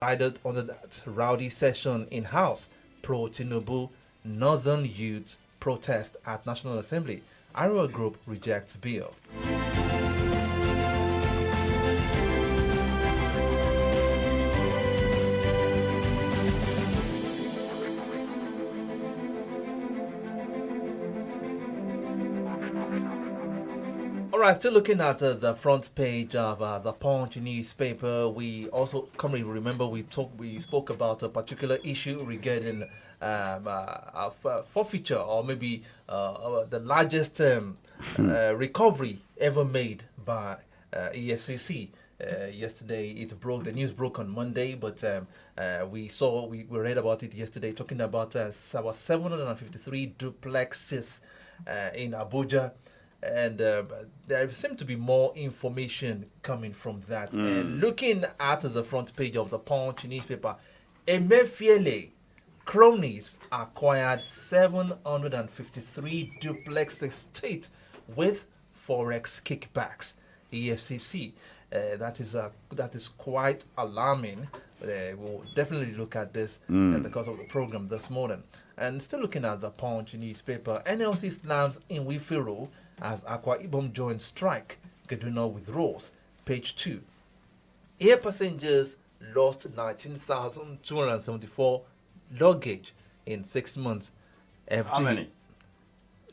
Decided under that rowdy session in House, pro Tinubu Northern Youth protest at National Assembly. Iowa Group rejects bill. All right, still looking at the front page of the Punch newspaper. We also commonly remember we spoke about a particular issue regarding forfeiture, or maybe the largest recovery ever made by EFCC. Yesterday, the news broke on Monday, but we read about it yesterday, talking about about 753 duplexes in Abuja, and there seemed to be more information coming from that. And looking at the front page of the Punch newspaper, Emefiele cronies acquired 753 duplex estate with forex kickbacks. EFCC. That is quite alarming. We'll definitely look at this because of the program this morning. And still looking at the Punch newspaper, NLC slams in Wifiro as Akwa Ibom joins strike. Kaduna withdraws. Page 2. Air passengers lost 19,274 luggage in 6 months. FG. How many?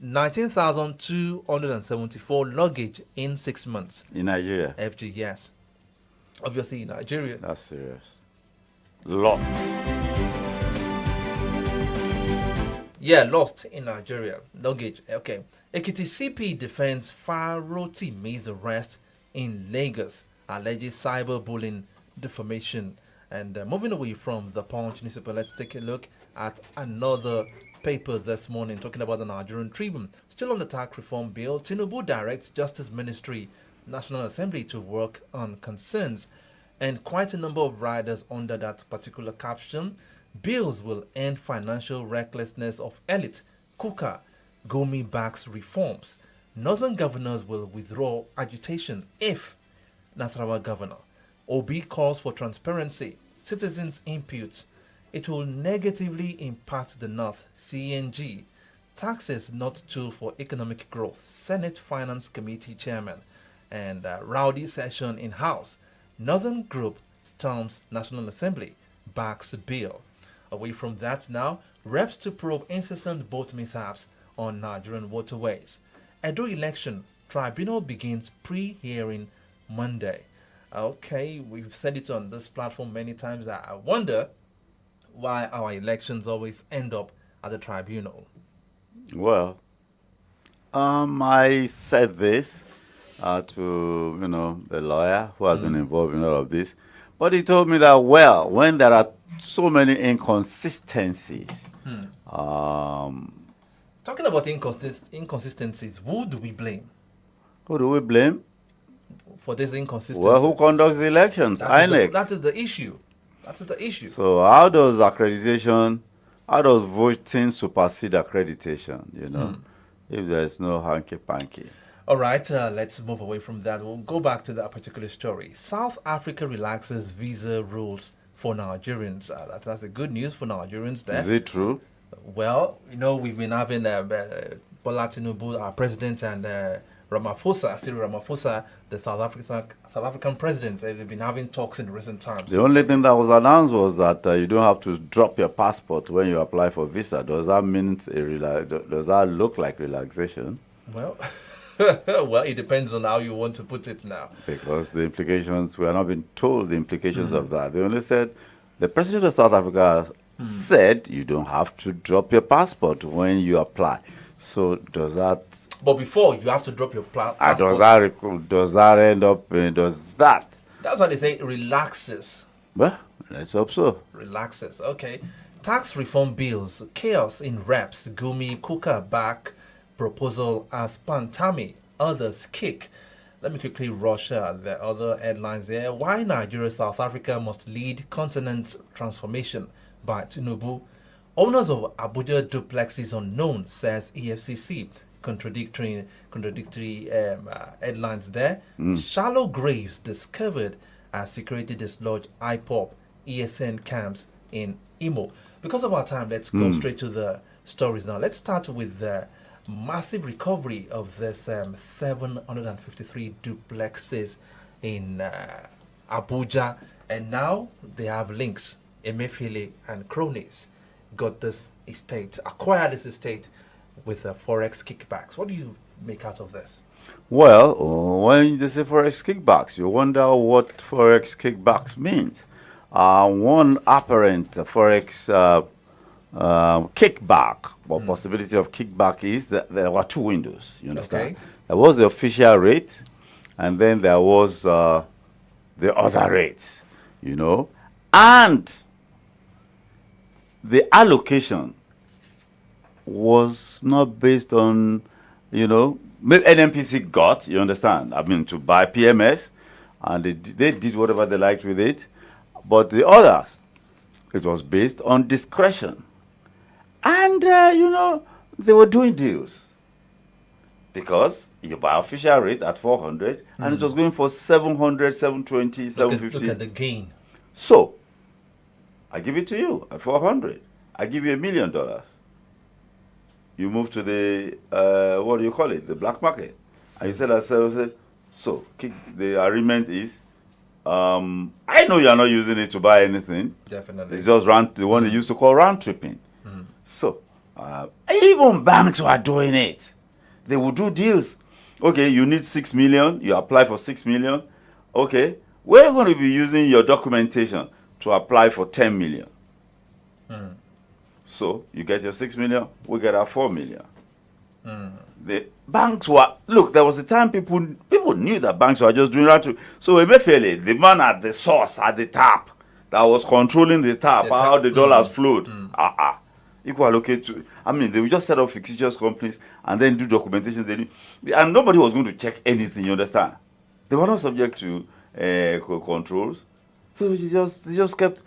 19,274 luggage in 6 months. In Nigeria? FG, yes. Obviously in Nigeria. That's serious. Lot. Yeah, lost in Nigeria. Luggage. Okay. Ekiti CP defends Faroti May's arrest in Lagos. Alleged cyberbullying, defamation. And moving away from the Punch newspaper, let's take a look at another paper this morning talking about the Nigerian Tribune. Still on the tax reform bill, Tinubu directs Justice Ministry, National Assembly to work on concerns. And quite a number of riders under that particular caption. Bills will end financial recklessness of elite. Kuka, Gomi backs reforms. Northern governors will withdraw agitation if Nasarawa governor. Obi calls for transparency. Citizens impute it will negatively impact the North. CNG. Taxes not tool for economic growth. Senate Finance Committee chairman. And rowdy session in House. Northern group storms National Assembly. Backs bill. Away from that now, reps to probe incessant boat mishaps on Nigerian waterways. Edo election, tribunal begins pre-hearing Monday. Okay, we've said it on this platform many times. I wonder why our elections always end up at the tribunal. Well, I said this to, the lawyer who has been involved in all of this. But he told me that, well, when there are so many inconsistencies, Talking about inconsistencies, who do we blame who do we blame? for these inconsistencies? Well, who conducts the elections? INEC. That is the issue. That is the issue. So how does voting supersede accreditation, if there's no hanky-panky? All right, let's move away from that. We'll go back to that particular story. South Africa relaxes visa rules for Nigerians. That's a good news for Nigerians there. Is it true? Well, we've been having Bola Tinubu, our president, and Cyril Ramaphosa, the South African president. They've been having talks in recent times. The only thing that was announced was that you don't have to drop your passport when you apply for visa. Does that mean does that look like relaxation? Well, well, it depends on how you want to put it now. Because the implications, we are not being told the implications of that. They only said, the president of South Africa said you don't have to drop your passport when you apply. So does that... But before, you have to drop your passport. Does that end up... does that... That's why they say relaxes. Well, let's hope so. Relaxes, okay. Tax reform bills, chaos in reps, Gumi Kuka back proposal as Pantami, others kick. Let me quickly rush the other headlines there. Why Nigeria, South Africa must lead continent transformation by Tinubu. Owners of Abuja duplexes unknown, says EFCC. Contradictory headlines there. Shallow graves discovered as security dislodge IPOP ESN camps in Imo. Because of our time, let's go straight to the stories now. Let's start with the massive recovery of this 753 duplexes in Abuja, and now they have links. Emefiele and cronies got this estate, acquired this estate with forex kickbacks. What do you make out of this? Well, when they say forex kickbacks, you wonder what forex kickbacks means. One apparent forex kickback or possibility of kickback is that there were two windows. You understand? Okay. There was the official rate, and then there was the other rates. You know, and the allocation was not based on, maybe NMPC got, you understand, I mean, to buy PMS, and they did whatever they liked with it. But the others, it was based on discretion. And, they were doing deals. Because you buy official rate at 400, and it was going for 700, 720, 750. Look at the gain. So, I give it to you at 400. I give you $1 million. You move to the, what do you call it, the black market. And you said, so the agreement is, I know you are not using it to buy anything. Definitely. It's just the one they used to call round tripping. So, even banks were doing it. They would do deals. Okay, you need 6 million. You apply for 6 million. Okay, we're going to be using your documentation to apply for 10 million. So you get your 6 million, we get our 4 million. The banks were, look, there was a time people knew that banks were just doing that too. So Emefiele, the man at the source, at the tap, that was controlling the tap, how the dollars flowed. Equal allocate to, I mean, they would just set up fictitious companies and then do documentation. And nobody was going to check anything, you understand? They were not subject to controls. So they just kept,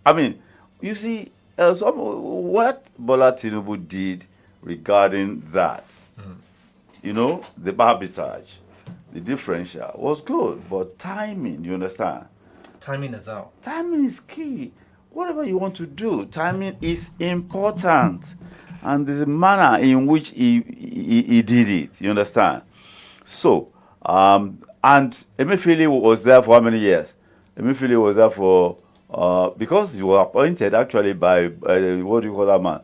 I mean, you see, what Bola Tinubu did regarding that, the arbitrage, the differential was good, but timing, you understand? Timing is out. Timing is key. Whatever you want to do, timing is important. And the manner in which he did it, you understand? So, and Emefiele was there for how many years? Emefiele was there for, because he was appointed actually by, what do you call that man?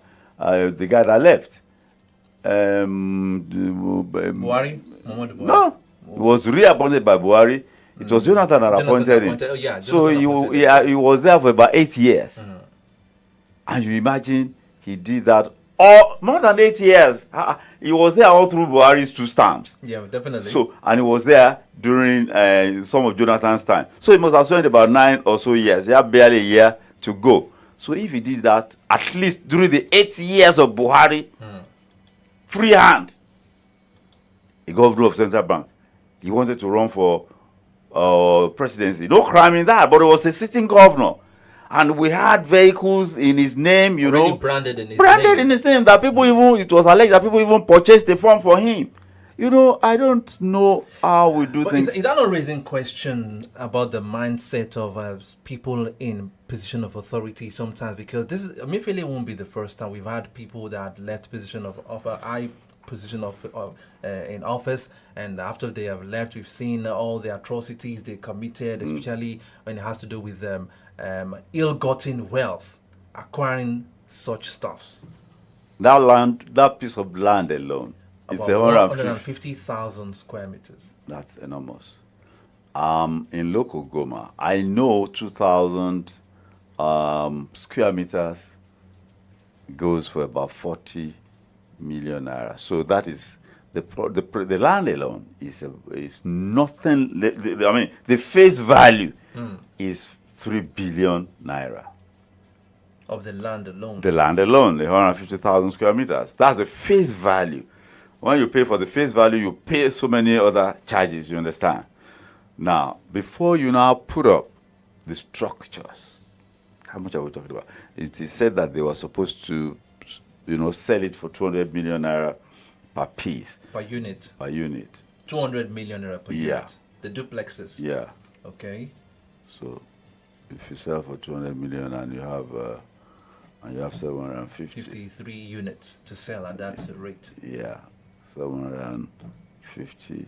The guy that left. Buhari? Muhammadu Buhari? No, he was reappointed by Buhari. It was Jonathan that appointed him. Oh, yeah, So he was there for about 8 years. And you imagine he did that more than 8 years. He was there all through Buhari's 2 stamps. Yeah, definitely. So, and he was there during some of Jonathan's time. So he must have spent about 9 or so years. He had barely a year to go. So if he did that, at least during the 8 years of Buhari, free hand, the governor of Central Bank, he wanted to run for presidency. No crime in that, but it was a sitting governor. And we had vehicles in his name, Already branded in his branded name. in his name that people it was alleged that people even purchased a form for him. I don't know how we do But things. is that not raising question about the mindset of people in position of authority sometimes? Because Emefiele won't be the first time. We've had people that left position of a high position in office, and after they have left, we've seen all the atrocities they committed, especially when it has to do with ill-gotten wealth, acquiring such stuffs. That piece of land alone, it's About 150. 150,000 square meters. That's enormous. In local Goma, I know 2,000 square meters goes for about 40 million naira. So that is the land alone is nothing. I mean, the face value is 3 billion naira. Of the land alone. The land alone, the 150,000 square meters. That's the face value. When you pay for the face value, you pay so many other charges, you understand? Now, before you now put up the structures, how much are we talking about? It is said that they were supposed to, sell it for 200 million naira per piece. Per unit. Per unit. 200 million naira per Yeah. unit. The duplexes. Yeah. Okay. So if you sell for 200 million and you have 750, 53 units to sell at that rate. yeah, 750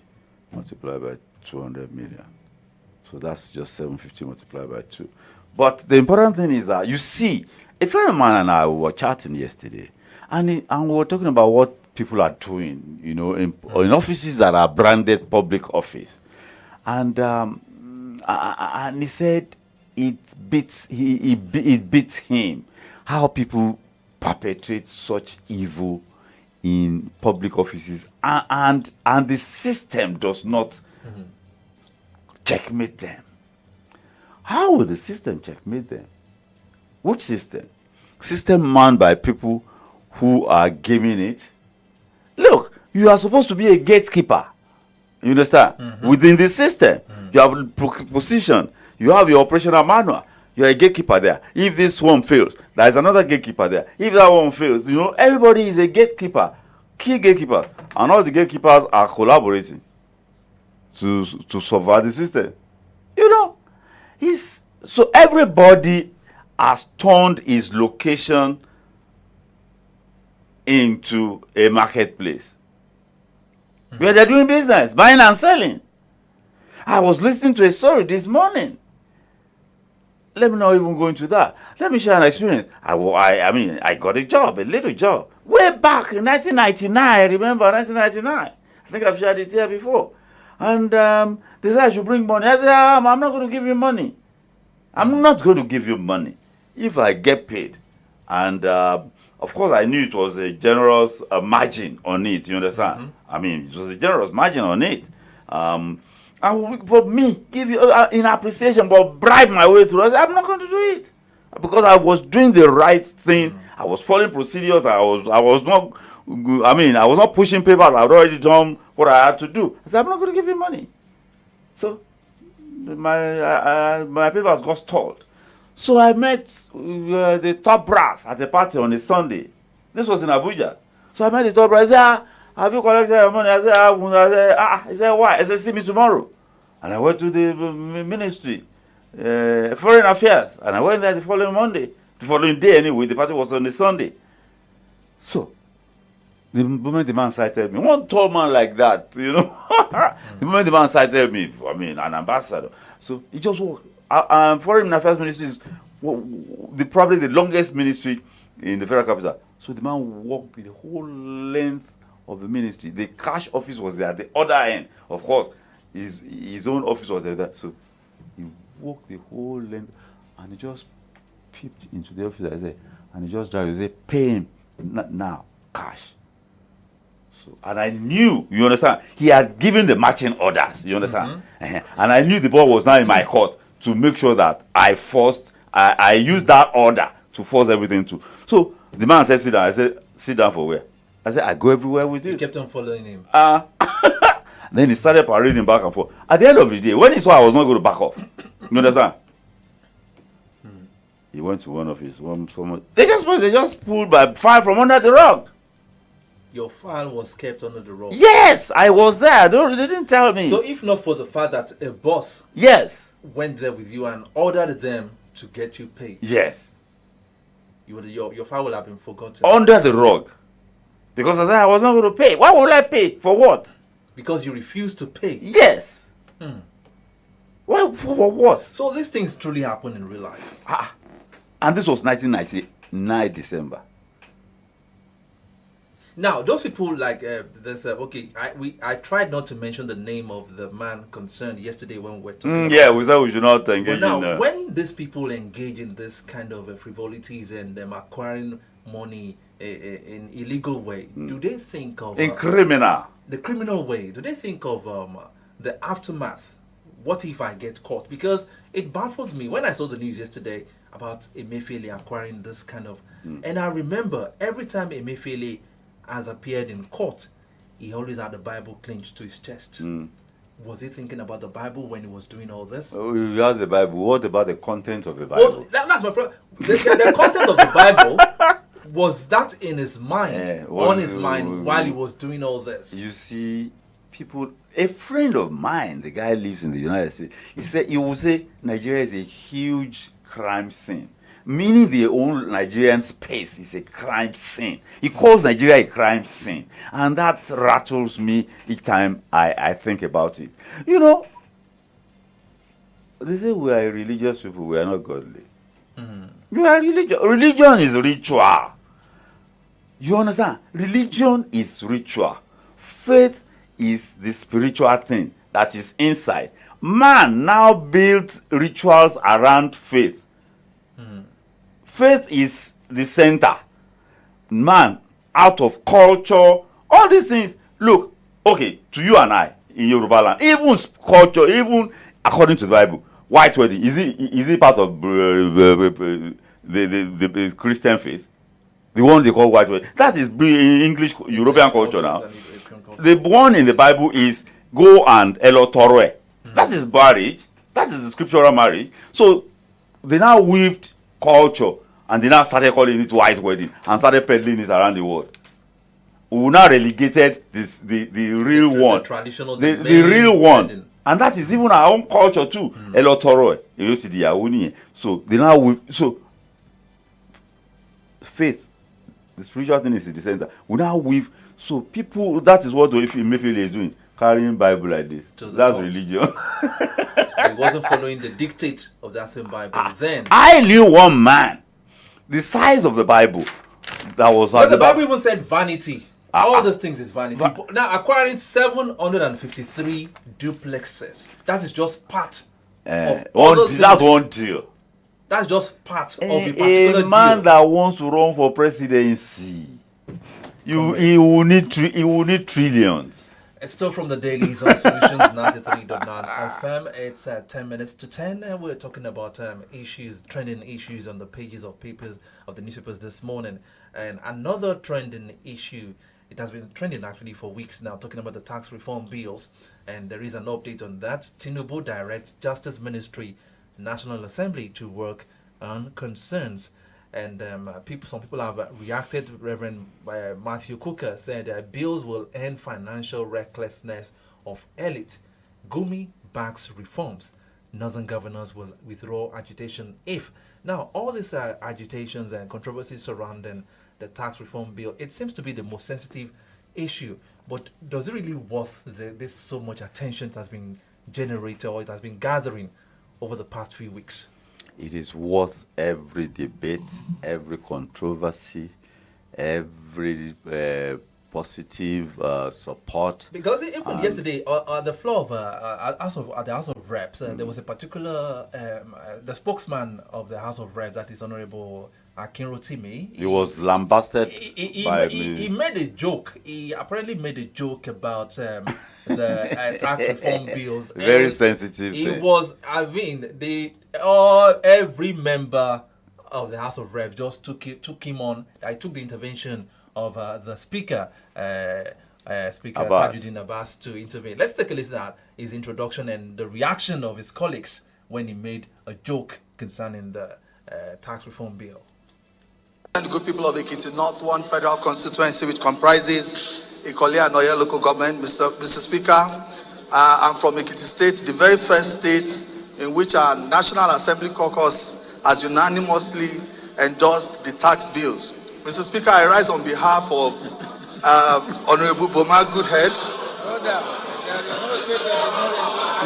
multiplied by 200 million. So that's just 750 multiplied by 2. But the important thing is that you see, a friend of mine and I were chatting yesterday, and we were talking about what people are doing, in offices that are branded public office, and he said it beats it beats him how people perpetrate such evil in public offices, and the system does not checkmate them. How will the system checkmate them? Which system? System manned by people who are gaming it. Look, you are supposed to be a gatekeeper. You understand? Within the system, you have a position. You have your operational manual. You are a gatekeeper there. If this one fails, there is another gatekeeper there. If that one fails, everybody is a gatekeeper, key gatekeeper, and all the gatekeepers are collaborating to survive the system. So everybody has turned his location into a marketplace where they're doing business, buying and selling. I was listening to a story this morning. Let me not even go into that. Let me share an experience. I got a little job, way back in 1999. I remember 1999. I think I've shared it here before. And they said I should bring money. I said, I'm not going to give you money. I'm not going to give you money if I get paid. And of course, I knew it was a generous margin on it. You understand? It was a generous margin on it. For me, give you in appreciation, but bribe my way through. I said, I'm not going to do it because I was doing the right thing. I was following procedures. I was not pushing papers. I had already done what I had to do. I said, I'm not going to give you money. So my papers got stalled. So I met the top brass at a party on a Sunday. This was in Abuja. So I met the top brass. I said, have you collected your money? I said, he said, why? I said, see me tomorrow. And I went to the ministry, foreign affairs. And I went there the following day anyway. The party was on a Sunday. So the moment the man cited me, one tall man like that, the moment the man cited me, an ambassador. So he just walked. Foreign Affairs Ministry is probably the longest ministry in the federal capital. So the man walked the whole length of the ministry. The cash office was there at the other end. Of course, his own office was there. So he walked the whole length and he just peeped into the office and he just tried to say, pay him now, cash. So, and I knew, you understand, he had given the matching orders, you understand? And I knew the ball was now in my court to make sure that I used that order to force everything to. So the man said, sit down. I said, sit down for where? I said, I go everywhere with you. You kept on following him. Then he started parading back and forth. At the end of the day, when he saw I was not going to back off, you understand? He went to one of his they just pulled my file from under the rug. Your file was kept under the rug. Yes, I was there. They didn't tell me. So if not for the fact that a boss went there with you and ordered them to get you paid, yes, your file would have been forgotten. Under the rug. Because I said I was not going to pay. Why would I pay? For what? Because you refused to pay. Yes. Why? For what? So these things truly happen in real life. And this was 1999 December. Now, those people I tried not to mention the name of the man concerned yesterday when we were talking. We said we should not engage in. When these people engage in this kind of frivolities and acquiring money in illegal way, do they think of in criminal? The criminal way. Do they think of the aftermath? What if I get caught? Because it baffles me when I saw the news yesterday about Emefiele acquiring this kind of, and I remember every time Emefiele has appeared in court, he always had the Bible clinched to his chest. Was he thinking about the Bible when he was doing all this? Oh, he has the Bible. What about the content of the Bible? Well, that's my problem. The content of the Bible, was that in his mind, on his mind, while he was doing all this? You see, people, a friend of mine, the guy lives in the United States, he will say Nigeria is a huge crime scene. Meaning the whole Nigerian space is a crime scene. He calls Nigeria a crime scene. And that rattles me each time I think about it. You know, they say we are religious people, we are not godly. We are religious. Religion is ritual. You understand? Religion is ritual. Faith is the spiritual thing that is inside. Man now built rituals around faith. Faith is the center. Man, out of culture, all these things. Look, okay, to you and I in Yoruba land, even culture, even according to the Bible, white wedding, is it part of the Christian faith? The one they call white wedding. That is English European culture now. The one in the Bible is go and elotore. That is marriage. That is the scriptural marriage. So they now weaved culture and they now started calling it white wedding and started peddling it around the world. We now relegated the real one, the traditional, the real one, wedding. And that is even our own culture too. Elotoro, so they now faith, the spiritual thing is in the center. We now weave. So people, that is what Emefiele is doing, carrying Bible like this. That's cult. Religion. He wasn't following the dictate of that same Bible. Then I knew one man, the size of the Bible that was. But the Bible even said vanity. All these things is vanity. Now acquiring 753 duplexes. That is just part of all those that's things. one deal. That's just part of a particular A man deal. that wants to run for presidency, he will need trillions. It's still from the dailies on Solutions 93.9 FM. It's 10 minutes to 10, and we're talking about trending issues on the pages of the newspapers this morning. And another trending issue, it has been trending actually for weeks now, talking about the tax reform bills, and there is an update on that. Tinubu directs Justice Ministry, National Assembly to work on concerns. And some people have reacted. Reverend Matthew Cooker said that bills will end financial recklessness of elite. Gumi backs reforms. Northern governors will withdraw agitation if. Now, all these agitations and controversies surrounding the tax reform bill, it seems to be the most sensitive issue. But does it really worth this so much attention that has been generated or it has been gathering over the past few weeks? It is worth every debate, every controversy, every positive support. Because even yesterday, at the floor of at the House of Reps, there was a particular the spokesman of the House of Reps, that is Honorable Akinrotimi. He was lambasted by he made a joke. He apparently made a joke about the tax reform bills. Very sensitive. It was, every member of the House of Reps just took him on. I took the intervention of the Speaker, Speaker Tajuddin Abbas, to intervene. Let's take a listen at his introduction and the reaction of his colleagues when he made a joke concerning the tax reform bill. And good people of Ekiti North, one federal constituency which comprises Ikole and Oyo local government. Mr. Speaker, I'm from Ekiti State, the very first state in which our National Assembly caucus has unanimously endorsed the tax bills. Mr. Speaker, I rise on behalf of Honorable Boma Goodhead.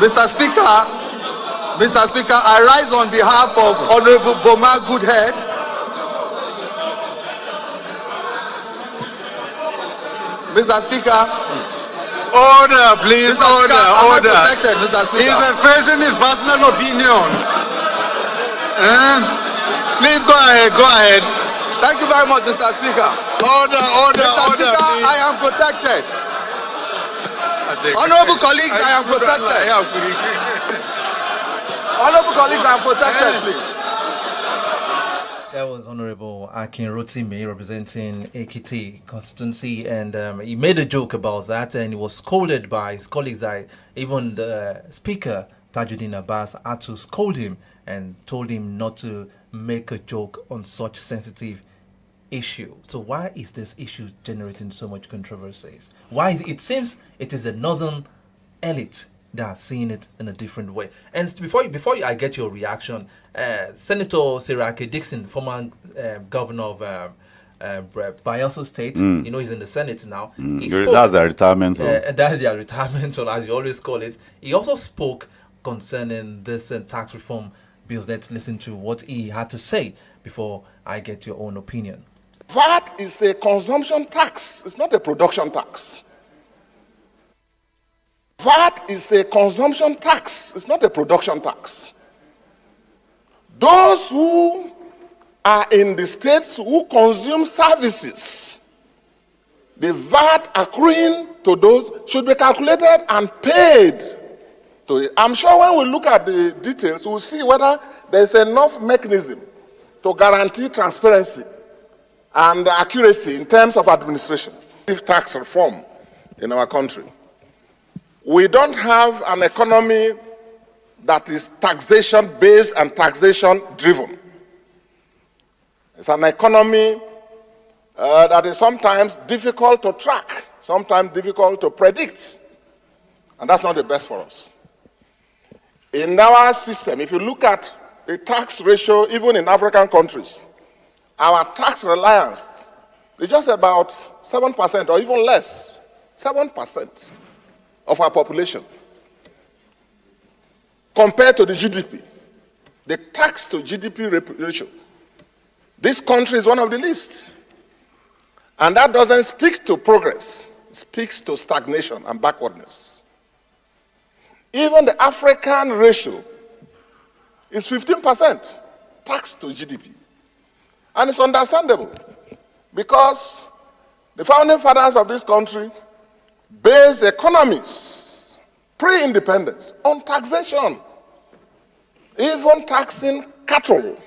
Mr. Speaker, I rise on behalf of Honorable Boma Goodhead. Mr. Speaker. Order, please. Order. Mr. Speaker. He's expressing his personal opinion. Please go ahead. Thank you very much, Mr. Speaker. Order, Mr. Speaker, please. I am protected. Honorable colleagues, I am protected. Honorable colleagues, I am protected, please. That was Honorable Akinrotimi representing Ekiti constituency, and he made a joke about that, and he was scolded by his colleagues. Even the Speaker, Tajuddin Abbas, had to scold him and told him not to make a joke on such sensitive issue. So why is this issue generating so much controversies? Why is it seems it is the northern elite that are seeing it in a different way. And I get your reaction, Senator Siraki Dixon, former governor of Bayelsa State, he's in the Senate now. He spoke, That's their retirement home. that's their retirement home, as you always call it. He also spoke concerning this tax reform bills. Let's listen to what he had to say before I get your own opinion. VAT is a consumption tax. It's not a production tax. VAT is a consumption tax. It's not a production tax. Those who are in the states who consume services, the VAT accruing to those should be calculated and paid to it. I'm sure when we look at the details, we'll see whether there's enough mechanism to guarantee transparency and accuracy in terms of administration. Tax reform in our country. We don't have an economy that is taxation based and taxation driven. It's an economy that is sometimes difficult to track, sometimes difficult to predict. And that's not the best for us. In our system, if you look at the tax ratio, even in African countries, our tax reliance is just about 7% or even less, 7% of our population. Compared to the GDP, the tax to GDP ratio, this country is one of the least. And that doesn't speak to progress, it speaks to stagnation and backwardness. Even the African ratio is 15% tax to GDP. And it's understandable because the founding fathers of this country based economies, pre-independence, on taxation. Even taxing cattle,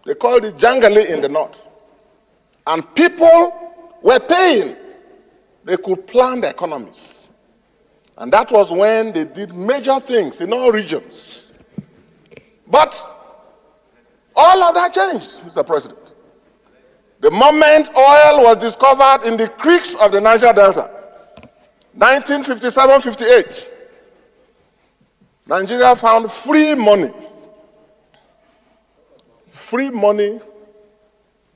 they called it jangali in the north. And people were paying. They could plan the economies. And that was when they did major things in all regions. But all of that changed, Mr. President. The moment oil was discovered in the creeks of the Niger Delta, 1957-58, Nigeria found free money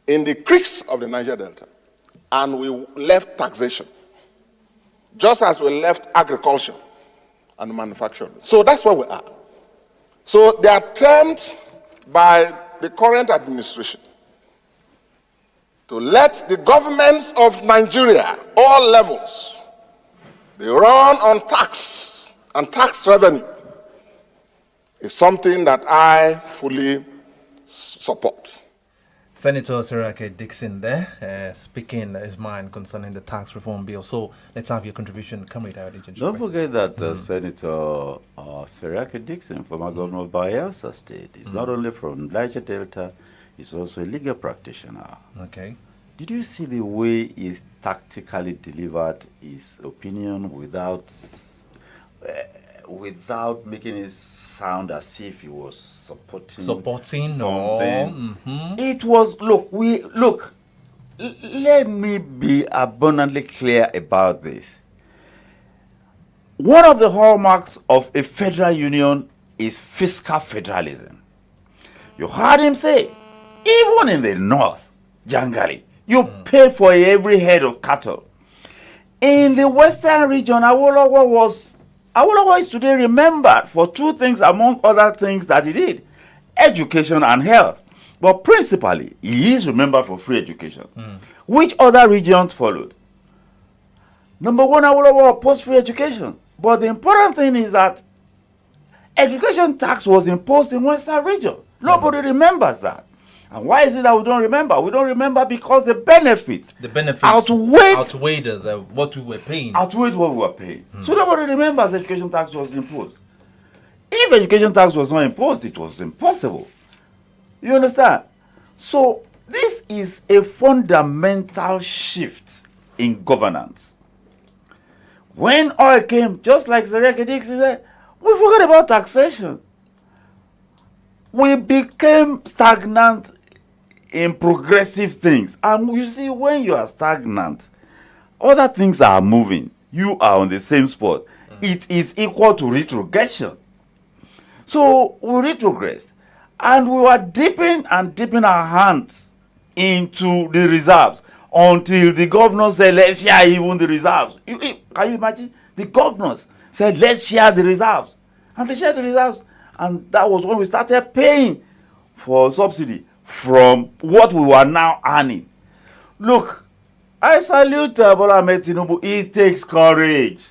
in the creeks of the Niger Delta, and we left taxation, just as we left agriculture and manufacturing. So that's where we are. So the attempt by the current administration to let the governments of Nigeria, all levels, they run on tax and tax revenue is something that I fully support. Senator Siraki Dixon there, speaking his mind concerning the tax reform bill. So let's have your contribution. Come with our agent. Don't forget that Senator Siraki Dixon, former governor of Bayelsa State, is not only from Niger Delta, he's also a legal practitioner. Okay. Did you see the way he tactically delivered his opinion without making it sound as if he was supporting something? No. It was let me be abundantly clear about this. One of the hallmarks of a federal union is fiscal federalism. You heard him say, even in the north, Jangali, you pay for every head of cattle. In the western region, Awolowo is today remembered for two things among other things that he did: education and health. But principally, he is remembered for free education. Which other regions followed? Number one, Awolowo opposed free education. But the important thing is that education tax was imposed in western region. Nobody remembers that. And why is it that we don't remember? We don't remember because the benefits outweighed what we were paying. Outweighed what we were paying. So nobody remembers education tax was imposed. If education tax was not imposed, it was impossible. You understand? So this is a fundamental shift in governance. When oil came, just like Siraki Dixon said, we forgot about taxation. We became stagnant in progressive things. And you see, when you are stagnant, other things are moving. You are on the same spot. It is equal to retrogression. So we retrogressed, and we were dipping and dipping our hands into the reserves until the governor said, let's share even the reserves. Can you imagine? The governors said, let's share the reserves. And they shared the reserves. And that was when we started paying for subsidy from what we were now earning. Look, I salute Bola Ahmed Tinubu. It takes courage.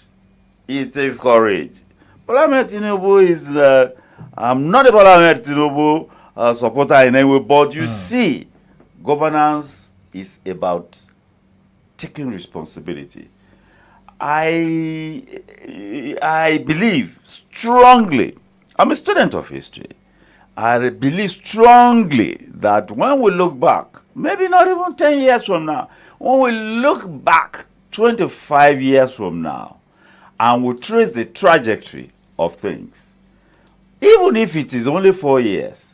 It takes courage. Bola Ahmed Tinubu is, I'm not a Bola Ahmed Tinubu supporter in any way, but you see, governance is about taking responsibility. I believe strongly, I'm a student of history. I believe strongly that when we look back, maybe not even 10 years from now, when we look back 25 years from now, and we trace the trajectory of things, even if it is only 4 years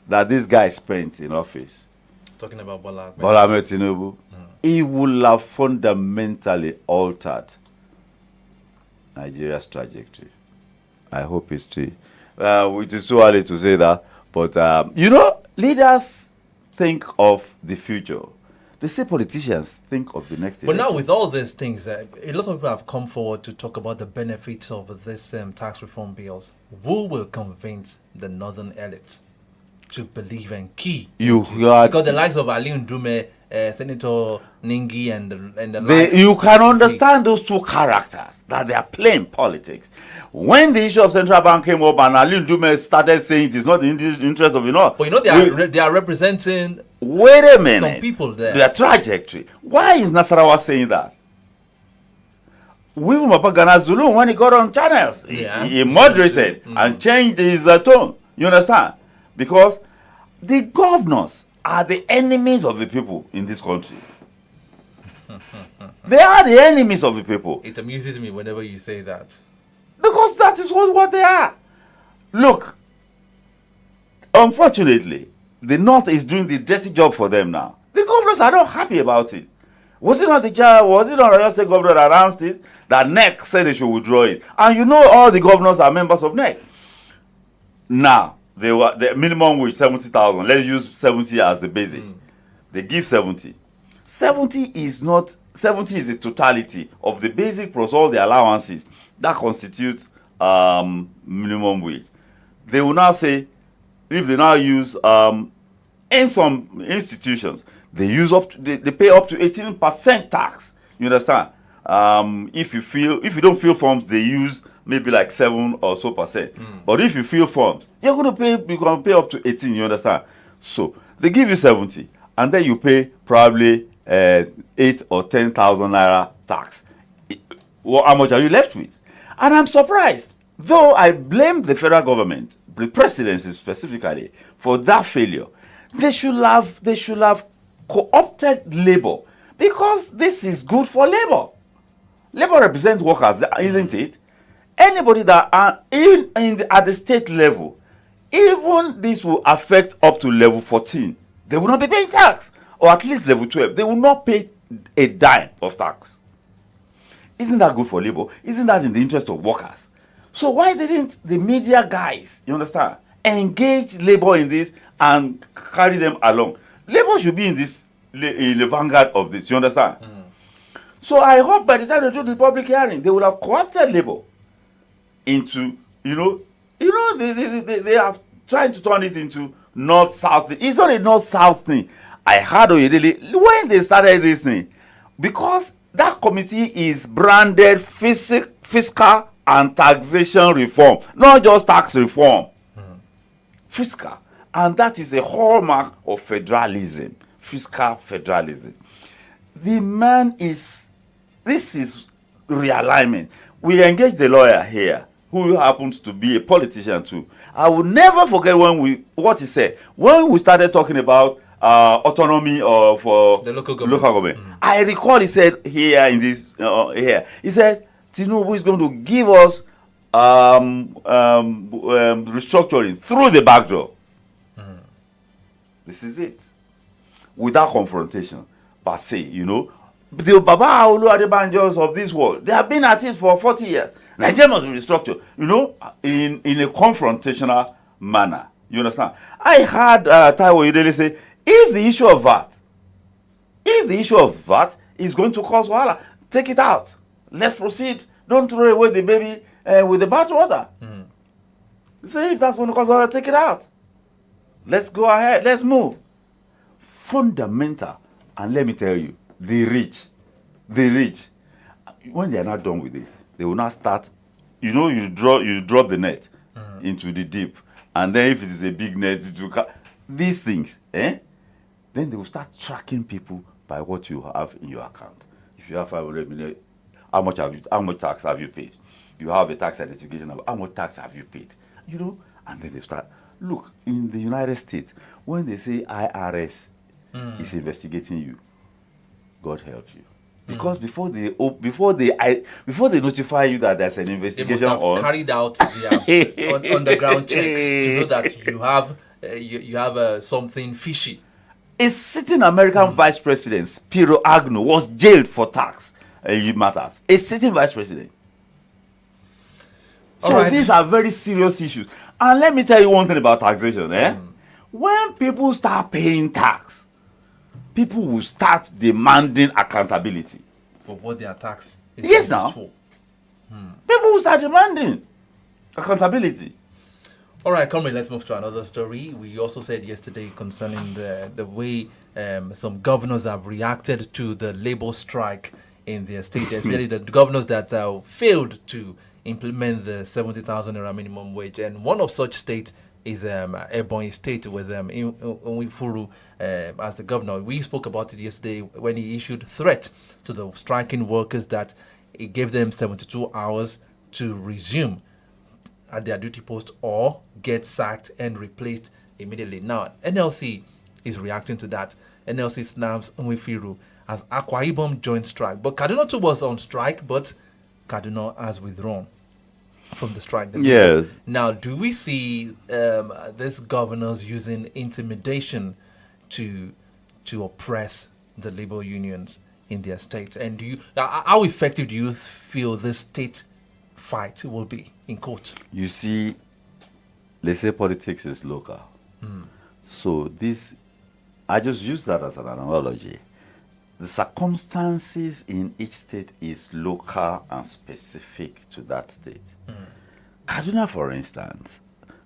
that this guy spent in office, Talking about Bola Ahmed Tinubu, he will have fundamentally altered Nigeria's trajectory. I hope it's true. It is too early to say that, but leaders think of the future. They say politicians think of the next But now election. with all these things, a lot of people have come forward to talk about the benefits of this tax reform bills. Who will convince the northern elite to believe in key? You heard, Because the likes of Ali Ndume, Senator Ningi, and the likes, you can understand those two characters, that they are playing politics. When the issue of central bank came up and Ali Ndume started saying it is not in the interest of But you know they are representing wait a minute, some people there. their trajectory. Why is Nasarawa saying that? With Mapagana Zulu, when he got on channels, he moderated and changed his tone. You understand? Because the governors are the enemies of the people in this country. They are the enemies of the people. It amuses me whenever you say that. Because that is what they are. Look, unfortunately, the North is doing the dirty job for them now. The governors are not happy about it. Was it not Oyo State governor that announced it? That NEC said they should withdraw it. And you know all the governors are members of NEC. Now, the minimum wage 70,000. Let's use 70 as the basic. They give 70. 70 is the totality of the basic plus all the allowances that constitutes minimum wage. They will now say, if they now use in some institutions, they pay up to 18% tax. You understand? If you don't fill forms, they use maybe like 7 or so percent. But if you fill forms, you're going to pay up to 18. You understand? So they give you 70, and then you pay probably 8 or 10,000 naira tax. Well, how much are you left with? And I'm surprised, though I blame the federal government, the presidency specifically, for that failure. They should have co-opted labor, because this is good for labor. Labor represents workers, isn't it? Anybody that are even at the state level, even this will affect up to level 14. They will not be paying tax, or at least level 12. They will not pay a dime of tax. Isn't that good for labor? Isn't that in the interest of workers? So why didn't the media guys, you understand, engage labor in this and carry them along? Labor should be in the vanguard of this, you understand? So I hope by the time they do the public hearing, they will have co-opted labor into, they are trying to turn it into north-south thing. It's not a north-south thing. I heard Oyedele, when they started this thing, because that committee is branded fiscal and taxation reform, not just tax reform. Fiscal. And that is a hallmark of federalism, fiscal federalism. This is realignment. We engaged the lawyer here, who happens to be a politician too. I will never forget what he said. When we started talking about autonomy of the local government. I recall he said here in this, he said, Tinubu is going to give us restructuring through the back door. This is it. without confrontation, per se, The Baba Oluwadebanjos of this world, they have been at it for 40 years. Nigeria must be restructured, in a confrontational manner. You understand? I heard Taiwo Idele say, if the issue of VAT is going to cause wahala, take it out. Let's proceed. Don't throw away the baby with the bathwater. Say if that's going to cause wahala, take it out. Let's go ahead. Let's move. Fundamental. And let me tell you, the rich, when they are not done with this, they will not start. You drop the net into the deep, and then if it is a big net, it will these things. Then they will start tracking people by what you have in your account. If you have 500 million, how much tax have you paid? You have a tax certification of how much tax have you paid? And then they start. Look, in the United States, when they say IRS is investigating you, God help you. Because before they notify you that there's an investigation, they must have carried out their underground checks to know that you have something fishy. A sitting American vice president, Spiro Agnew, was jailed for tax matters. A sitting vice president. So these are very serious issues. And let me tell you one thing about taxation. When people start paying tax, people will start demanding accountability for what their tax is. Yes, now. For. People will start demanding accountability. All right, comrade, let's move to another story. We also said yesterday concerning the way some governors have reacted to the labor strike in their state, especially the governors that failed to implement the 70,000 naira minimum wage. And one of such states is Ebonyi State with Nwifuru as the governor. We spoke about it yesterday when he issued threat to the striking workers that he gave them 72 hours to resume at their duty post or get sacked and replaced immediately. Now, NLC is reacting to that. NLC snaps Nwifuru as Akwa Ibom joined strike. But Kaduna too was on strike, but Kaduna has withdrawn from the strike. Yes. Now, do we see these governors using intimidation to oppress the labor unions in their states? And how effective do you feel this state fight will be in court? You see, they say politics is local. So I just use that as an analogy. The circumstances in each state is local and specific to that state. Kaduna, for instance,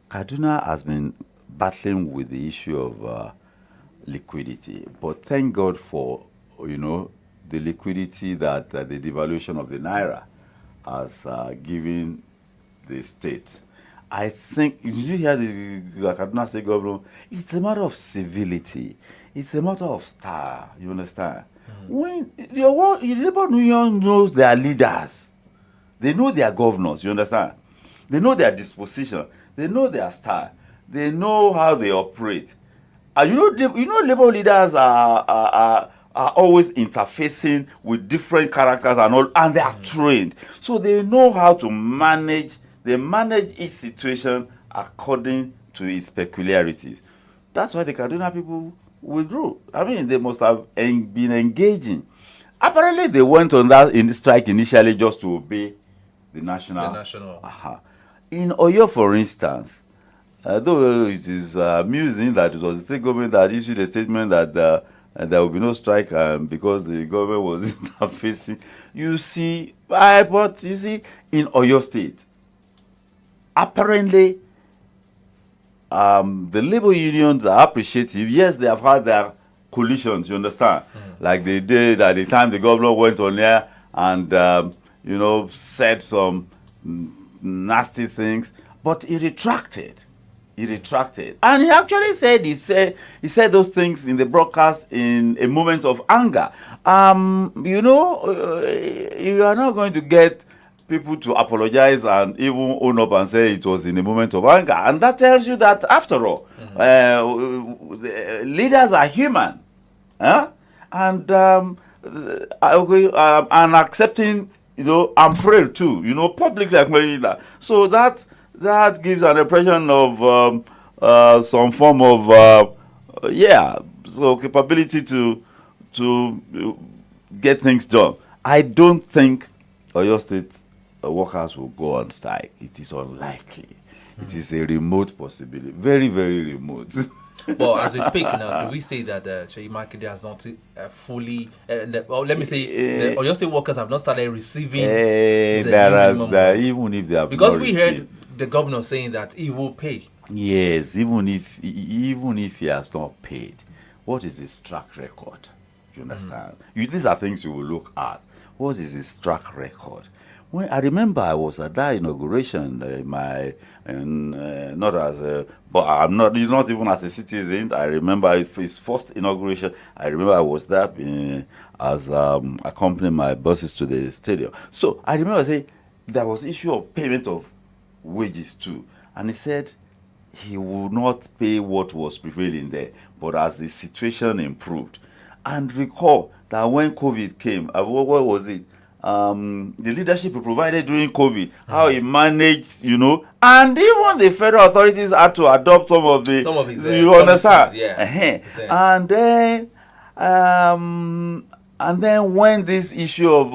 Kaduna has been battling with the issue of liquidity, but thank God for the liquidity that the devaluation of the naira has given the state. I think, did you hear the Kaduna State Governor? It's a matter of civility. It's a matter of style. You understand? When the labor union knows their leaders, they know their governors. You understand? They know their disposition. They know their style. They know how they operate. Labor leaders are always interfacing with different characters and all, and they are trained, so they know how to manage. They manage each situation according to its peculiarities. That's why the Kaduna people withdrew. I mean, they must have been engaging. Apparently, they went on that strike initially just to obey the national. In Oyo, for instance, though it is amusing that it was the state government that issued a statement that there will be no strike because the government was interfacing. You see, in Oyo State, apparently, the labor unions are appreciative. Yes, they have had their collisions, you understand? Like they did at the time the governor went on there and, said some nasty things, but he retracted. And he actually said he said those things in the broadcast in a moment of anger. You are not going to get people to apologize and even own up and say it was in a moment of anger. And that tells you that, after all, leaders are human. And accepting, I'm frail too, publicly acknowledging that. So that gives an impression of some form of, so capability to get things done. I don't think Oyo State workers will go on strike. It is unlikely. It is a remote possibility, very, very remote. Well, as we speak now, do we say that Seyi Makinde has not fully, let me say, the Oyo State workers have not started receiving the minimum wage? Even if they have Because not we received- heard the governor saying that he will pay. Yes, even if he has not paid, what is his track record? You understand? These are things you will look at. What is his track record? When I remember, I was at that inauguration. Not as a, but I'm not. Not even as a citizen. I remember his first inauguration. I remember I was there as accompanying my buses to the stadium. So I remember saying there was issue of payment of wages too, and he said he would not pay what was prevailing there, but as the situation improved. And recall that when COVID came, what was it? The leadership he provided during COVID, how he managed, and even the federal authorities had to adopt some of his you understand? policies, yeah. And then when this issue of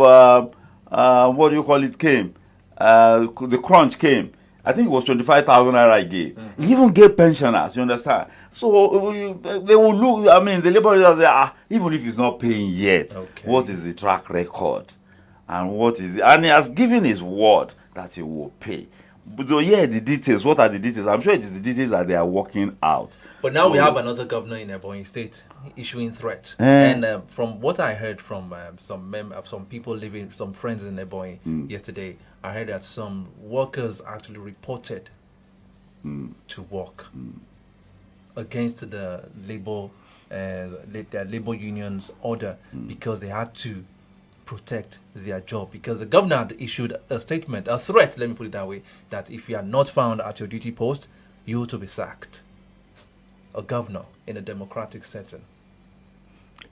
what do you call it came, the crunch came. I think it was 25,000 naira he gave. He even gave pensioners, you understand? So they will look, the labor leaders say, even if he's not paying yet, what is the track record? And what is it? And he has given his word that he will pay. But the details, what are the details? I'm sure it is the details that they are working out. But now we have another governor in Ebonyi State issuing threats. And from what I heard from some people living, some friends in Ebonyi yesterday, I heard that some workers actually reported to work against the labor union's order because they had to protect their job, because the governor had issued a statement, a threat, let me put it that way, that if you are not found at your duty post, you are to be sacked. A governor in a democratic setting.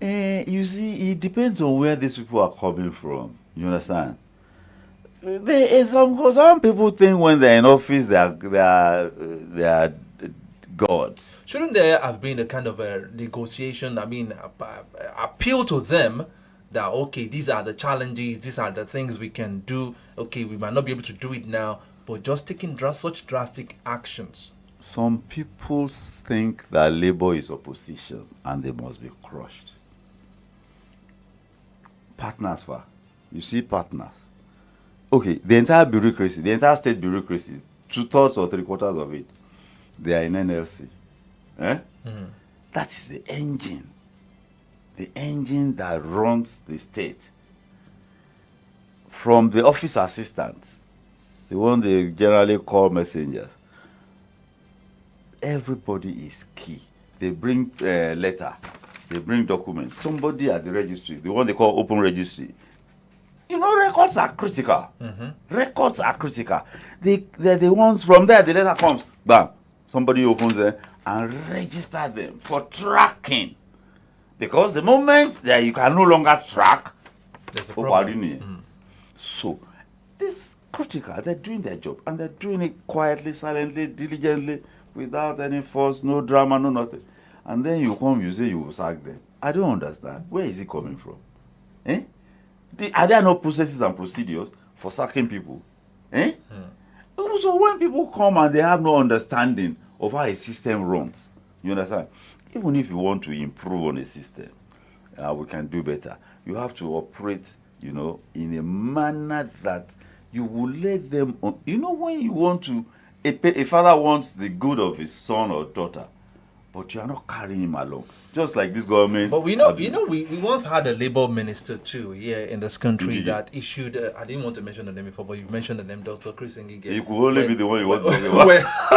You see, it depends on where these people are coming from. You understand? Some people think when they're in office, they are gods. Shouldn't there have been a kind of a negotiation? Appeal to them that, okay, these are the challenges, these are the things we can do. Okay, we might not be able to do it now, but just taking such drastic actions. Some people think that labor is opposition and they must be crushed. Partners, you see partners. Okay, the entire bureaucracy, the entire state bureaucracy, 2/3 or 3/4 of it, they are in NLC. That is the engine that runs the state. From the office assistants, the one they generally call messengers, everybody is key. They bring letter, they bring documents. Somebody at the registry, the one they call open registry. Records are critical. Records are critical. They're the ones from there, the letter comes, bam, somebody opens them and register them for tracking. Because the moment that you can no longer track, there's a problem. So, this critical, they're doing their job, and they're doing it quietly, silently, diligently, without any fuss, no drama, no nothing. And then you come, you say you will sack them. I don't understand. Where is it coming from? Are there no processes and procedures for sacking people? So when people come and they have no understanding of how a system runs, you understand? Even if you want to improve on a system, we can do better. You have to operate, in a manner that you will let them on. When you want to, a father wants the good of his son or daughter, but you are not carrying him along. Just like this government. But we once had a labor minister too here in this country that issued. I didn't want to mention the name before, but you mentioned the name, Dr. Chris Ngige. He could only be the one you want to talk about.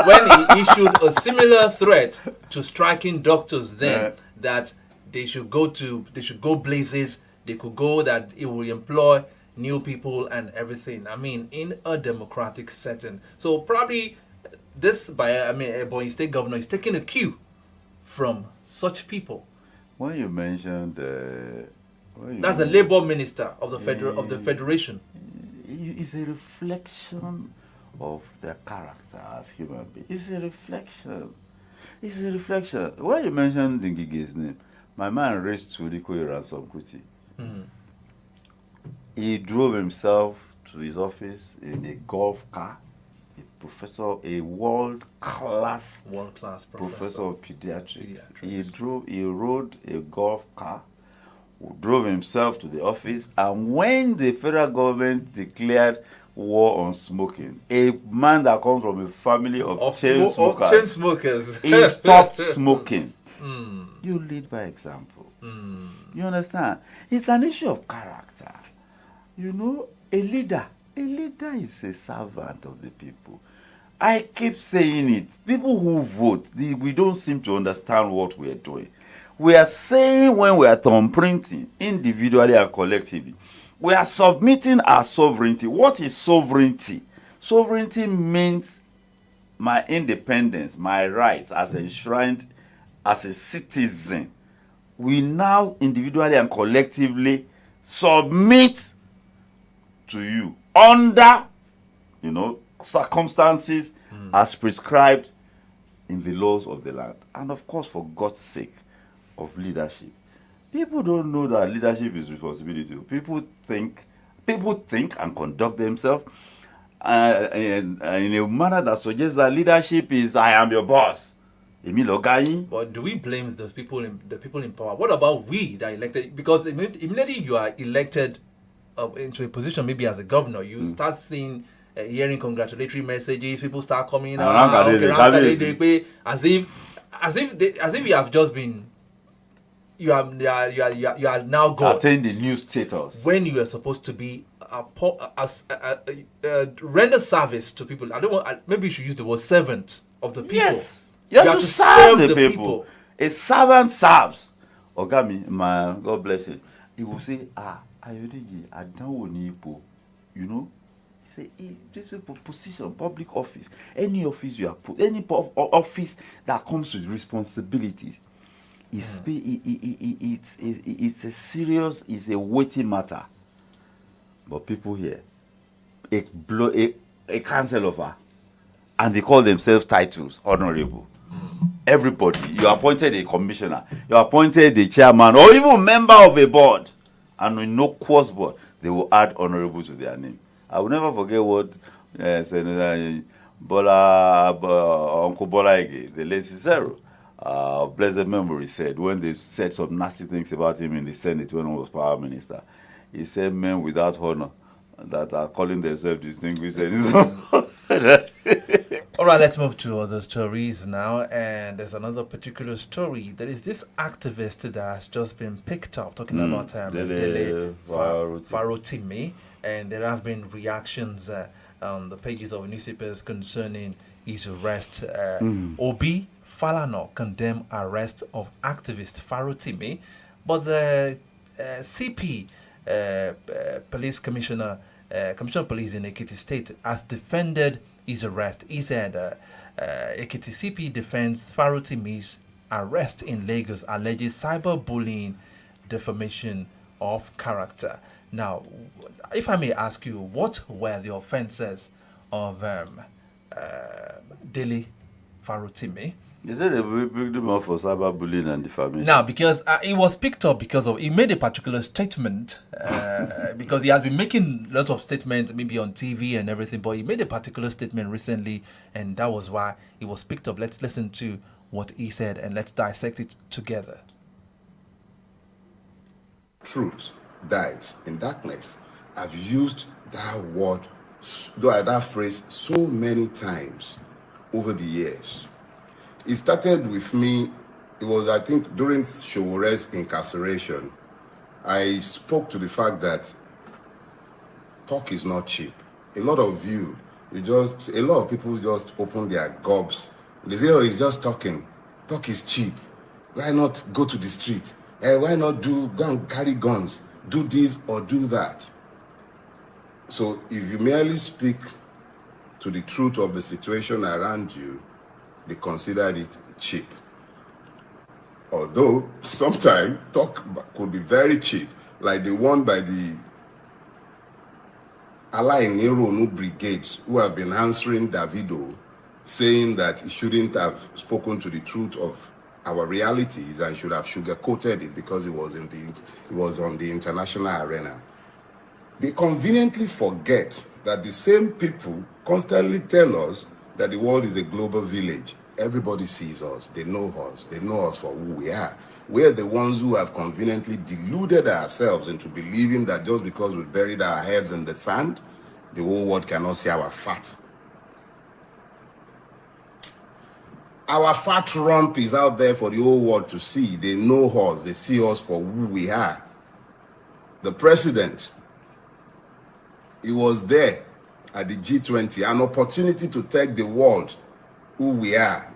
when he issued a similar threat to striking doctors, then that they should go places. They could go, that it will employ new people and everything. In a democratic setting. So probably this Ebonyi State governor is taking a cue from such people. When you mentioned, that's the labor minister of the federation. It's a reflection of their character as human beings. It's a reflection. When you mentioned Ngige's name, My man raced to Riko Ransom Kuti. He drove himself to his office in a golf car. A world-class professor of pediatrics. He rode a golf car, drove himself to the office, and when the federal government declared war on smoking, a man that comes from a family of chain smokers, he stopped smoking. You lead by example. You understand? It's an issue of character. You know, a leader is a servant of the people. I keep saying it. People who vote, we don't seem to understand what we are doing. We are saying when we are thumbprinting, individually and collectively, we are submitting our sovereignty. What is sovereignty? Sovereignty means my independence, my rights as enshrined as a citizen. We now individually and collectively submit to you under, circumstances as prescribed in the laws of the land. And of course, for God's sake, of leadership. People don't know that leadership is responsibility. People think and conduct themselves in a manner that suggests that leadership is, I am your boss. But do we blame the people in power? What about we that elected? Because immediately you are elected into a position, maybe as a governor, you start seeing, hearing congratulatory messages. People start coming out as if you have just been. You are now God. Attain the new status when you are supposed to be render service to people. I don't want. Maybe you should use the word servant of the people. Yes. You have to serve the people. A servant serves. Ogami, my God bless him. He will say, Ayodeji, I don't need. He say, this position, public office, any office you are put, any office that comes with responsibilities, it's a serious, it's a weighty matter. But people here, a cancel offer, and they call themselves titles, honorable. Everybody, you appointed a commissioner, you appointed a chairman, or even member of a board, and in no course board, they will add honorable to their name. I will never forget what Senator Uncle Bola Ige, the late Cicero, blessed memory, said when they said some nasty things about him in the Senate when he was power minister. He said men without honor that are calling themselves distinguished. All right, let's move to other stories now. And there's another particular story. There is this activist that has just been picked up, talking about Dele Farotimi. And there have been reactions on the pages of newspapers concerning his arrest. Obi Falana condemned arrest of activist Farotimi, but the CP, police commissioner of police in Ekiti State, has defended his arrest. He said Ekiti CP defends Farotimi's arrest in Lagos alleges cyberbullying, defamation of character. Now, if I may ask you, what were the offenses of Dele Farotimi? Is it a big deal for cyberbullying and defamation? Now, because he was picked up because he made a particular statement, because he has been making lots of statements, maybe on TV and everything, but he made a particular statement recently, and that was why he was picked up. Let's listen to what he said, and let's dissect it together. Truth dies in darkness. I've used that word, that phrase, so many times over the years. It started with me, it was, I think, during Showore's incarceration. I spoke to the fact that talk is not cheap. A lot of a lot of people just open their gobs. They say, oh, he's just talking. Talk is cheap. Why not go to the street? Why not go and carry guns? Do this or do that. So if you merely speak to the truth of the situation around you, they considered it cheap. Although sometimes talk could be very cheap, like the one by the Alainironu Brigade, who have been answering Davido, saying that he shouldn't have spoken to the truth of our realities and should have sugar-coated it because it was on the international arena. They conveniently forget that the same people constantly tell us that the world is a global village. Everybody sees us. They know us. They know us for who we are. We're the ones who have conveniently deluded ourselves into believing that just because we've buried our heads in the sand, the whole world cannot see our fat. Our fat rump is out there for the whole world to see. They know us. They see us for who we are. The president, he was there at the G20, an opportunity to tell the world who we are,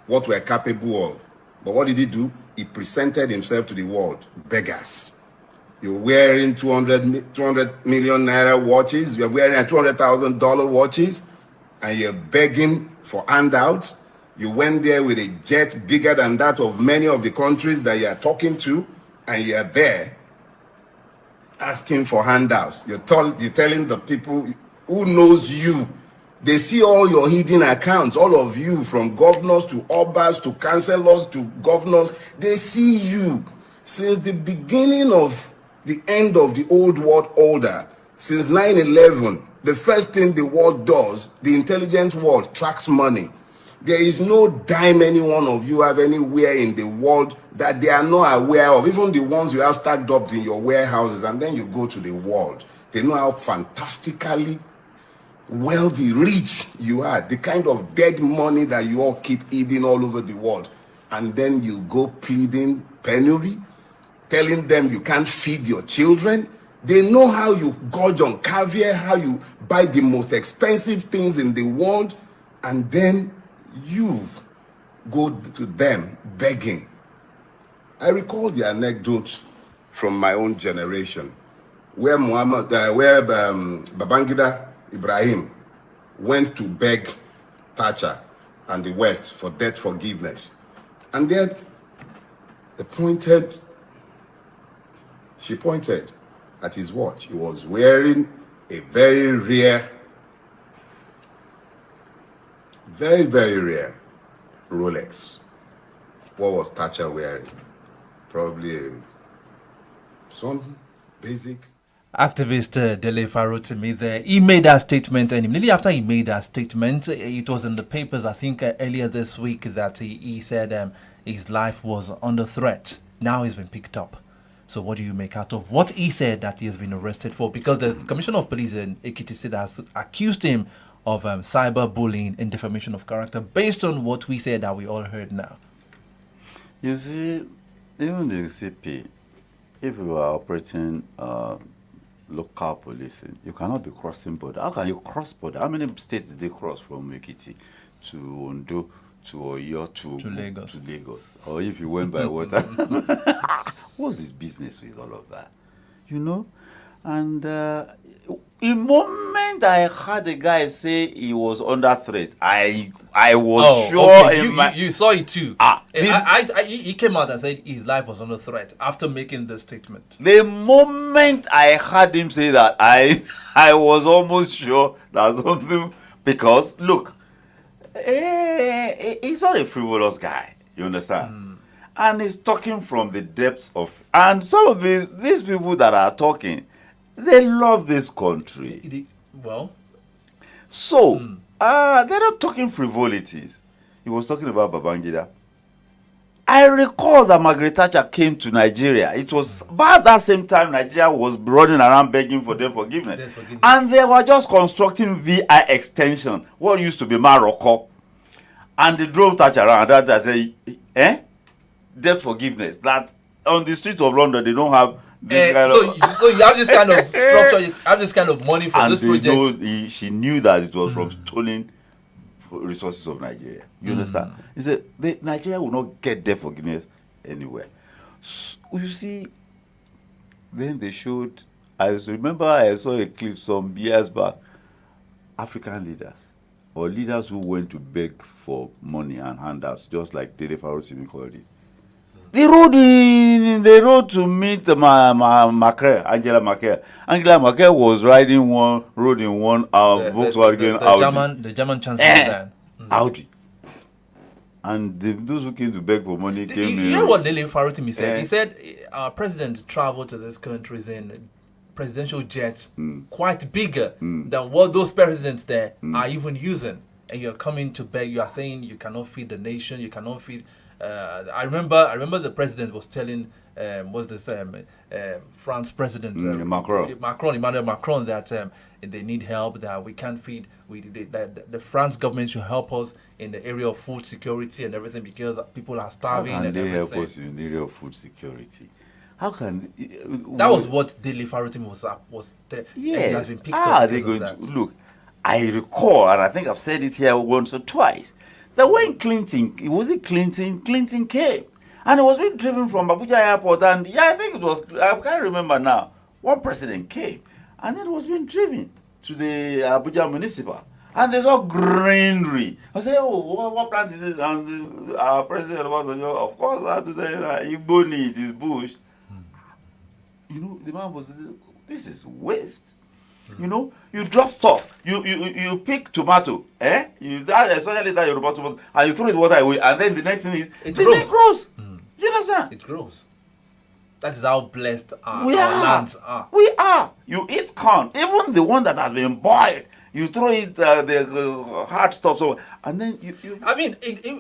what we're capable of. But what did he do? He presented himself to the world. Beggars. You're wearing 200 million naira watches. You're wearing $200,000 watches, and you're begging for handouts. You went there with a jet bigger than that of many of the countries that you are talking to, and you're there asking for handouts. You're telling the people who knows you. They see all your hidden accounts, all of you, from governors to obas to councillors to governors. They see you. Since the beginning of the end of the old world order, since 9/11, the first thing the world does, the intelligent world, tracks money. There is no dime any one of you have anywhere in the world that they are not aware of, even the ones you have stacked up in your warehouses, and then you go to the world. They know how fantastically wealthy, rich you are, the kind of dead money that you all keep eating all over the world. And then you go pleading penury, telling them you can't feed your children. They know how you gorge on caviar, how you buy the most expensive things in the world, and then you go to them begging. I recall the anecdote from my own generation where Babangida Ibrahim went to beg Thatcher and the West for debt forgiveness. And then she pointed at his watch. He was wearing a very rare, very, very rare Rolex. What was Thatcher wearing? Probably some basic. Activist Dele Farotimi there. He made that statement, and immediately after he made that statement, it was in the papers, I think, earlier this week that he said his life was under threat. Now he's been picked up. So what do you make out of what he said that he has been arrested for? Because the Commissioner of Police in Ekiti State has accused him of cyberbullying and defamation of character based on what we said that we all heard now. You see, even the CP, if you are operating local policing, you cannot be crossing border. How can you cross border? How many states did they cross from Ekiti to Ondo to Oyo to Lagos? Or if you went by water, what's his business with all of that? You know? And the moment I heard the guy say he was under threat, I was sure. Okay. You saw it too. He came out and said his life was under threat after making the statement. The moment I heard him say that, I was almost sure that something, because look, he's not a frivolous guy. You understand? And he's talking from the depths of, and some of these people that are talking, they love this country. So, they're not talking frivolities. He was talking about Babangida. I recall that Margaret Thatcher came to Nigeria. It was about that same time Nigeria was running around begging for their forgiveness. And they were just constructing VI extension, what used to be Morocco. And they drove Thatcher around. And Thatcher said, debt forgiveness. That on the streets of London, they don't have this kind of... So you have this kind of structure, you have this kind of money for and this project. She knew that it was from stolen resources of Nigeria. You understand? He said, Nigeria will not get debt forgiveness anywhere. So, you see, then they showed, I saw a clip some years back, African leaders, or leaders who went to beg for money and handouts, just like Dele Farotimi called it. They rode to meet Angela Merkel. Angela Merkel was rode in one Volkswagen Audi. The German chancellor. Audi. And those who came to beg for money came You in. hear what Dele Farotimi said? Eh? He said our president traveled to these countries in presidential jets quite bigger than what those presidents there are even using. And you're coming to beg. You are saying you cannot feed the nation. You cannot feed. I remember the president was telling what's this France president Emmanuel Macron that they need help, that we can't feed. That the France government should help us in the area of food security and everything because people are starving. How can and they everything. help us in the area of food security? How can That was what Dele Farotimi was. It Yes. has been picked How up are they because going of to that. look? I recall, and I think I've said it here once or twice, that when Clinton came, and it was being driven from Abuja Airport, and I think it was, I can't remember now, one president came, and it was being driven to the Abuja Municipal, and there's all greenery. I said, oh, what plant is it? And our president, of course, I had to say, Igboni, it is bush. You know, the man was, this is waste. You know, you drop stuff. You pick tomato, especially that Yoruba tomato, and you throw the water away, and then the next thing is It the grows. thing grows. You understand? It grows. That is how blessed our We are. lands are. We are. You eat corn, even the one that has been boiled. You throw it the hard stuff, so and then you. I mean,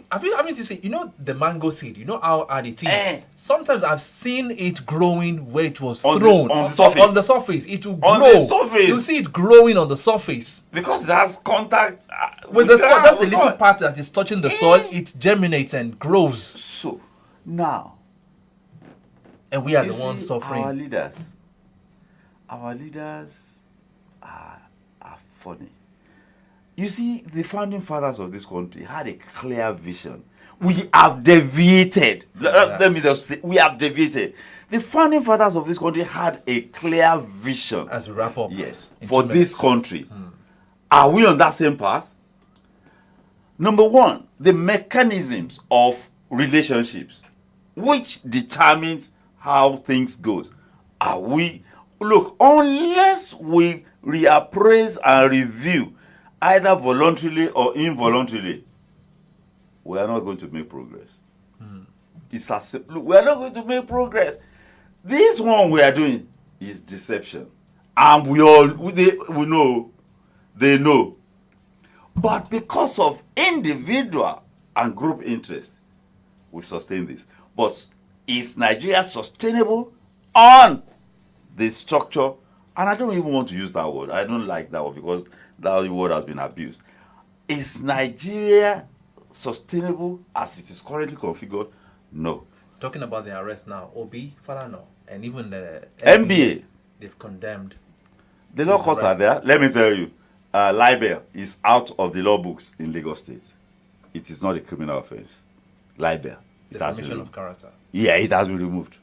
I mean to say, you know, the mango seed. You know how hard it is. Eh. Sometimes I've seen it growing where it was On the- thrown on the surface. On the surface, it will grow. On the surface. You see it growing on the surface. Because it has contact With the soil, ground, that's the with little soil. part that is touching the soil. It germinates and grows, So now. and we are You the ones see, suffering. Our leaders are funny. You see, the founding fathers of this country had a clear vision. We have deviated. Let me just say, we have deviated. The founding fathers of this country had a clear vision. As we wrap up, Yes, in for 2 this minutes. country. Are we on that same path? Number one, the mechanisms of relationships, which determines how things goes. Are we, look, unless we reappraise and review, either voluntarily or involuntarily, we are not going to make progress. It's as simple. Look, we are not going to make progress. This one we are doing is deception, and we know, they know. But because of individual and group interest, we sustain this. But is Nigeria sustainable on the structure? And I don't even want to use that word. I don't like that word because that word has been abused. Is Nigeria sustainable as it is currently configured? No. Talking about the arrest now, Obi, Falana, and even the NBA. they've condemned. The law His courts are arrest. there. Let me tell you, libel is out of the law books in Lagos State. It is not a criminal offense. Libel. It has been Defamation of removed. character. Yeah, it has been removed.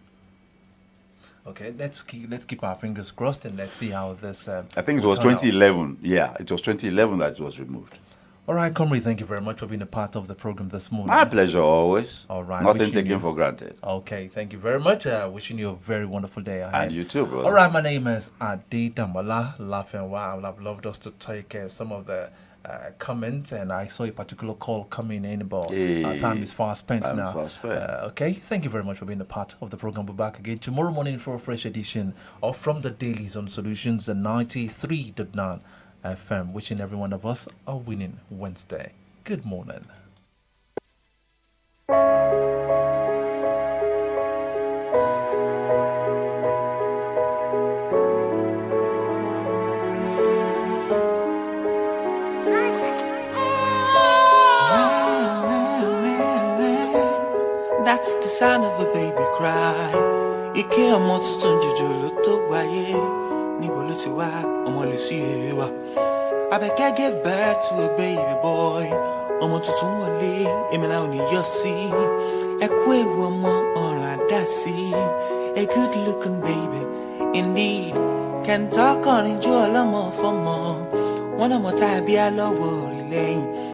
Okay, let's keep our fingers crossed and let's see how this. I think it will was turn out. 2011. Yeah, it was 2011 that it was removed. All right, Comrie, thank you very much for being a part of the program this morning. My pleasure always. All right, Nothing wishing taken you- for granted. Okay, thank you very much. Wishing you a very wonderful day ahead. And you too, brother. All right, my name is Ade Damala Lafenwa. I would have loved us to take some of the comments, and I saw a particular call coming in, but our time is far spent Time is now. fast spent. Okay, thank you very much for being a part of the program. We'll be back again tomorrow morning for a fresh edition of From the Daily Zone Solutions, the 93.9 FM. Wishing every one of us a winning Wednesday. Good morning. That's the sound of a baby cry. Ike ọmọ tuntun jòjòló tó wáyé. Níbo ló ti wá ọmọ lè sí èrè wa. Abẹ́kẹ́ gave birth to a baby boy. Ọmọ tuntun wọlé, èmi la ò ní yọ sí. Ẹ kú èrò ọmọ ọ̀ràn àdá sí. A good looking baby, indeed. Kẹ̀ntọ́ kọrin jó ọlọ́mọ fọ́mọ. Wọ́n lọ́mọ tá a bí á lọ́wọ́ rí lẹ́yìn.